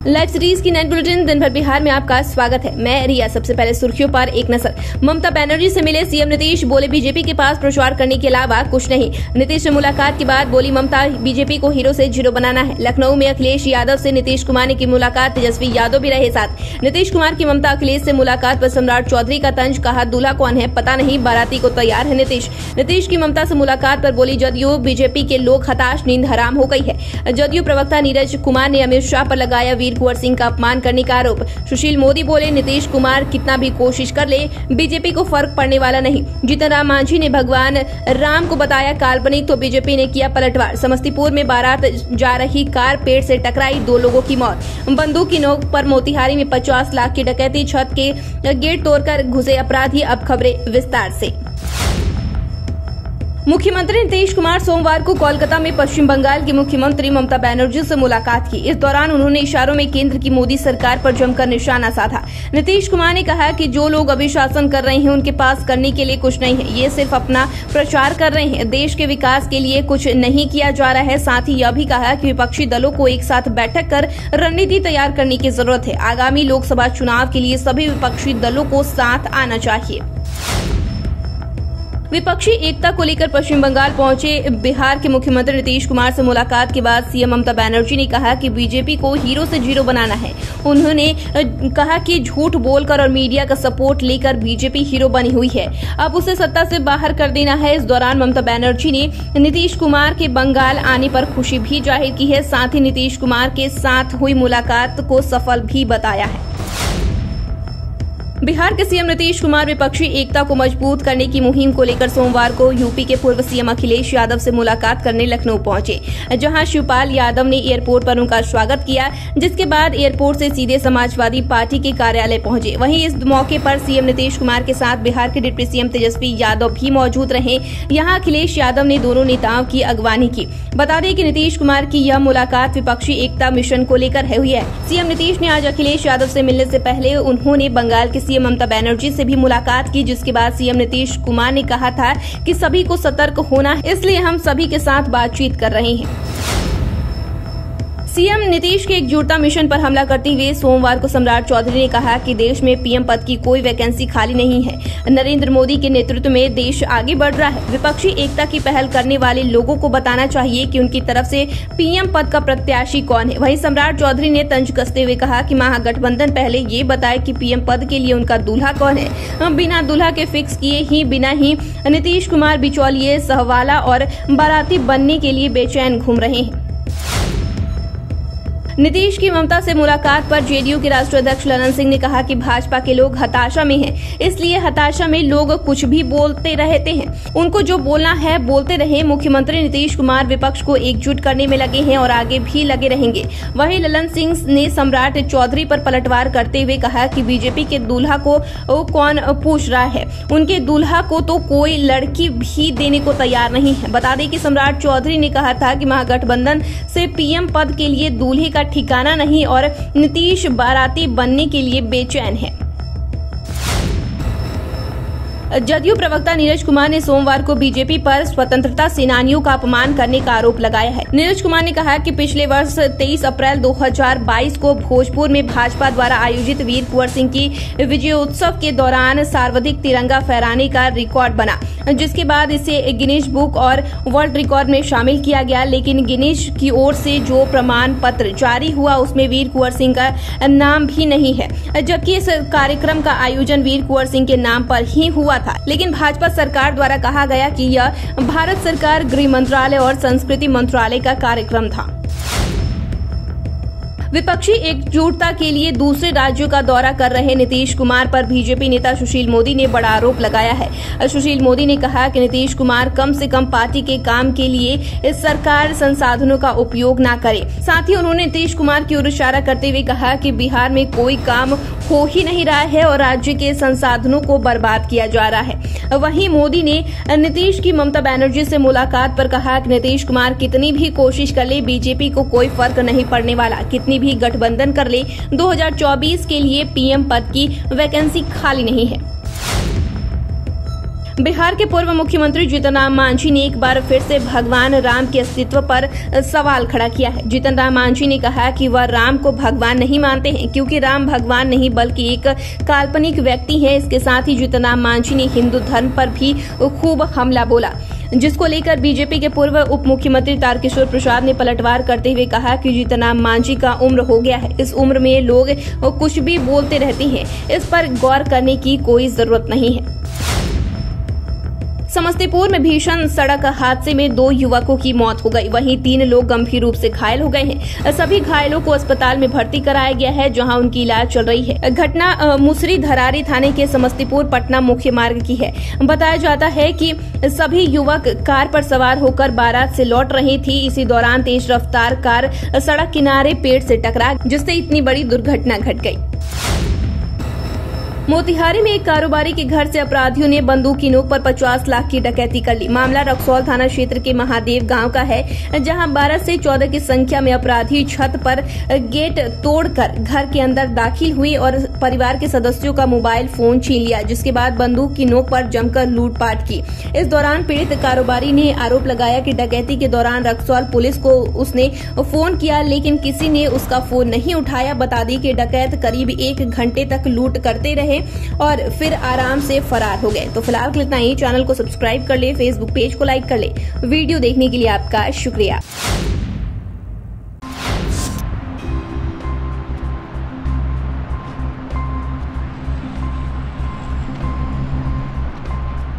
Live series की night bulletin दिन भर बिहार में आपका स्वागत है। मैं रिया। सबसे पहले सुर्खियों पर एक नजर। ममता बनर्जी से मिले सीएम नीतीश, बोले बीजेपी के पास प्रचार करने के अलावा कुछ नहीं। नीतीश से मुलाकात के बाद बोली ममता, बीजेपी को हीरो से जीरो बनाना है। लखनऊ में अखिलेश यादव से नीतीश कुमार की मुलाकात, तेजस्वी यादव भी रहे साथ। नीतीश कुमार की ममता अखिलेश से मुलाकात पर सम्राट चौधरी का तंज, कहा दूल्हा कौन है पता नहीं, बाराती को तैयार है नीतीश। नीतीश की ममता से मुलाकात पर बोली जदयू, बीजेपी के लोग हताश, नींद हराम हो गई है। जदयू प्रवक्ता नीरज कुमार ने अमित शाह पर लगाया वीर कुंवर सिंह का अपमान करने का आरोप। सुशील मोदी बोले नीतीश कुमार कितना भी कोशिश कर ले, बीजेपी को फर्क पड़ने वाला नहीं। जीतन राम मांझी ने भगवान राम को बताया काल्पनिक, तो बीजेपी ने किया पलटवार। समस्तीपुर में बारात जा रही कार पेड़ से टकराई, 2 लोगों की मौत। बंदूक की नोक पर मोतिहारी में 50 लाख की डकैती, छत के गेट तोड़कर घुसे अपराधी। अब खबरें विस्तार से। मुख्यमंत्री नीतीश कुमार सोमवार को कोलकाता में पश्चिम बंगाल की मुख्यमंत्री ममता बनर्जी से मुलाकात की। इस दौरान उन्होंने इशारों में केंद्र की मोदी सरकार पर जमकर निशाना साधा। नीतीश कुमार ने कहा कि जो लोग अभी शासन कर रहे हैं उनके पास करने के लिए कुछ नहीं है, ये सिर्फ अपना प्रचार कर रहे हैं। देश के विकास के लिए कुछ नहीं किया जा रहा है। साथ ही यह भी कहा कि विपक्षी दलों को एक साथ बैठक कर रणनीति तैयार करने की जरूरत है। आगामी लोकसभा चुनाव के लिए सभी विपक्षी दलों को साथ आना चाहिए। विपक्षी एकता को लेकर पश्चिम बंगाल पहुंचे बिहार के मुख्यमंत्री नीतीश कुमार से मुलाकात के बाद सीएम ममता बनर्जी ने कहा कि बीजेपी को हीरो से जीरो बनाना है। उन्होंने कहा कि झूठ बोलकर और मीडिया का सपोर्ट लेकर बीजेपी हीरो बनी हुई है, अब उसे सत्ता से बाहर कर देना है। इस दौरान ममता बनर्जी ने नीतीश कुमार के बंगाल आने पर खुशी भी जाहिर की है। साथ ही नीतीश कुमार के साथ हुई मुलाकात को सफल भी बताया है। बिहार के सीएम नीतीश कुमार विपक्षी एकता को मजबूत करने की मुहिम को लेकर सोमवार को यूपी के पूर्व सीएम अखिलेश यादव से मुलाकात करने लखनऊ पहुंचे, जहां शिवपाल यादव ने एयरपोर्ट पर उनका स्वागत किया, जिसके बाद एयरपोर्ट से सीधे समाजवादी पार्टी के कार्यालय पहुंचे। वहीं इस मौके पर सीएम नीतीश कुमार के साथ बिहार के डिप्टी सीएम तेजस्वी यादव भी मौजूद रहे। यहां अखिलेश यादव ने दोनों नेताओं की अगवानी की। बता दें कि नीतीश कुमार की यह मुलाकात विपक्षी एकता मिशन को लेकर हुई है। सीएम नीतीश ने आज अखिलेश यादव से मिलने से पहले उन्होंने बंगाल के सीएम ममता बनर्जी से भी मुलाकात की, जिसके बाद सीएम नीतीश कुमार ने कहा था कि सभी को सतर्क होना है, इसलिए हम सभी के साथ बातचीत कर रहे हैं। सीएम नीतीश के एकजुटता मिशन पर हमला करते हुए सोमवार को सम्राट चौधरी ने कहा कि देश में पीएम पद की कोई वैकेंसी खाली नहीं है। नरेंद्र मोदी के नेतृत्व में देश आगे बढ़ रहा है। विपक्षी एकता की पहल करने वाले लोगों को बताना चाहिए कि उनकी तरफ से पीएम पद का प्रत्याशी कौन है। वहीं सम्राट चौधरी ने तंज कसते हुए कहा कि महागठबंधन पहले ये बताए कि पीएम पद के लिए उनका दूल्हा कौन है। बिना दूल्हा के फिक्स किए ही बिना ही नीतीश कुमार बिचौलिए, सहवाला और बाराती बनने के लिए बेचैन घूम रहे हैं। नीतीश की ममता से मुलाकात पर जेडीयू के राष्ट्रीय अध्यक्ष ललन सिंह ने कहा कि भाजपा के लोग हताशा में हैं, इसलिए हताशा में लोग कुछ भी बोलते रहते हैं। उनको जो बोलना है बोलते रहे। मुख्यमंत्री नीतीश कुमार विपक्ष को एकजुट करने में लगे हैं और आगे भी लगे रहेंगे। वहीं ललन सिंह ने सम्राट चौधरी पर पलटवार करते हुए कहा कि बीजेपी के दूल्हा को कौन पूछ रहा है, उनके दूल्हा को तो कोई लड़की भी देने को तैयार नहीं है। बता दें कि सम्राट चौधरी ने कहा था कि महागठबंधन से पीएम पद के लिए दूल्हे का ठिकाना नहीं और नीतीश बाराती बनने के लिए बेचैन है। जदयू प्रवक्ता नीरज कुमार ने सोमवार को बीजेपी पर स्वतंत्रता सेनानियों का अपमान करने का आरोप लगाया है। नीरज कुमार ने कहा कि पिछले वर्ष 23 अप्रैल 2022 को भोजपुर में भाजपा द्वारा आयोजित वीर कुंवर सिंह की विजयोत्सव के दौरान सर्वाधिक तिरंगा फहराने का रिकॉर्ड बना, जिसके बाद इसे गिनीज बुक और वर्ल्ड रिकॉर्ड में शामिल किया गया। लेकिन गिनीज की ओर से जो प्रमाण पत्र जारी हुआ उसमें वीर कुंवर सिंह का नाम भी नहीं है, जबकि इस कार्यक्रम का आयोजन वीर कुंवर सिंह के नाम पर ही हुआ था। लेकिन भाजपा सरकार द्वारा कहा गया कि यह भारत सरकार, गृह मंत्रालय और संस्कृति मंत्रालय का कार्यक्रम था। विपक्षी एकजुटता के लिए दूसरे राज्यों का दौरा कर रहे नीतीश कुमार पर बीजेपी नेता सुशील मोदी ने बड़ा आरोप लगाया है। सुशील मोदी ने कहा कि नीतीश कुमार कम से कम पार्टी के काम के लिए इस सरकार संसाधनों का उपयोग न करे। साथ ही उन्होंने नीतीश कुमार की ओर इशारा करते हुए कहा कि बिहार में कोई काम हो ही नहीं रहा है और राज्य के संसाधनों को बर्बाद किया जा रहा है। वहीं मोदी ने नीतीश की ममता बनर्जी से मुलाकात पर कहा कि नीतीश कुमार कितनी भी कोशिश कर ले, बीजेपी को कोई फर्क नहीं पड़ने वाला। कितनी भी गठबंधन कर ले, 2024 के लिए पीएम पद की वैकेंसी खाली नहीं है। बिहार के पूर्व मुख्यमंत्री जीतन राम मांझी ने एक बार फिर से भगवान राम के अस्तित्व पर सवाल खड़ा किया है। जीतन राम मांझी ने कहा कि वह राम को भगवान नहीं मानते हैं, क्योंकि राम भगवान नहीं बल्कि एक काल्पनिक व्यक्ति है। इसके साथ ही जीतन राम मांझी ने हिंदू धर्म पर भी खूब हमला बोला, जिसको लेकर बीजेपी के पूर्व उप मुख्यमंत्री तारकिशोर प्रसाद ने पलटवार करते हुए कहा कि जीतन राम मांझी का उम्र हो गया है, इस उम्र में लोग कुछ भी बोलते रहते हैं, इस पर गौर करने की कोई जरूरत नहीं है। समस्तीपुर में भीषण सड़क हादसे में 2 युवकों की मौत हो गई, वहीं 3 लोग गंभीर रूप से घायल हो गए हैं। सभी घायलों को अस्पताल में भर्ती कराया गया है, जहां उनकी इलाज चल रही है। घटना मुसरी धरारी थाने के समस्तीपुर पटना मुख्य मार्ग की है। बताया जाता है कि सभी युवक कार पर सवार होकर बारात से लौट रही थी। इसी दौरान तेज रफ्तार कार सड़क किनारे पेड़ से टकरा, जिससे इतनी बड़ी दुर्घटना घट गई। मोतिहारी में एक कारोबारी के घर से अपराधियों ने बंदूक की नोक पर 50 लाख की डकैती कर ली। मामला रक्सौल थाना क्षेत्र के महादेव गांव का है, जहां 12 से 14 की संख्या में अपराधी छत पर गेट तोड़कर घर के अंदर दाखिल हुए और परिवार के सदस्यों का मोबाइल फोन छीन लिया, जिसके बाद बंदूक की नोक पर जमकर लूटपाट की। इस दौरान पीड़ित कारोबारी ने आरोप लगाया कि डकैती के दौरान रक्सौल पुलिस को उसने फोन किया, लेकिन किसी ने उसका फोन नहीं उठाया। बता दी कि डकैत करीब 1 घंटे तक लूट करते रहे और फिर आराम से फरार हो गए। तो फिलहाल इतना ही। चैनल को सब्सक्राइब कर ले, फेसबुक पेज को लाइक कर ले। वीडियो देखने के लिए आपका शुक्रिया।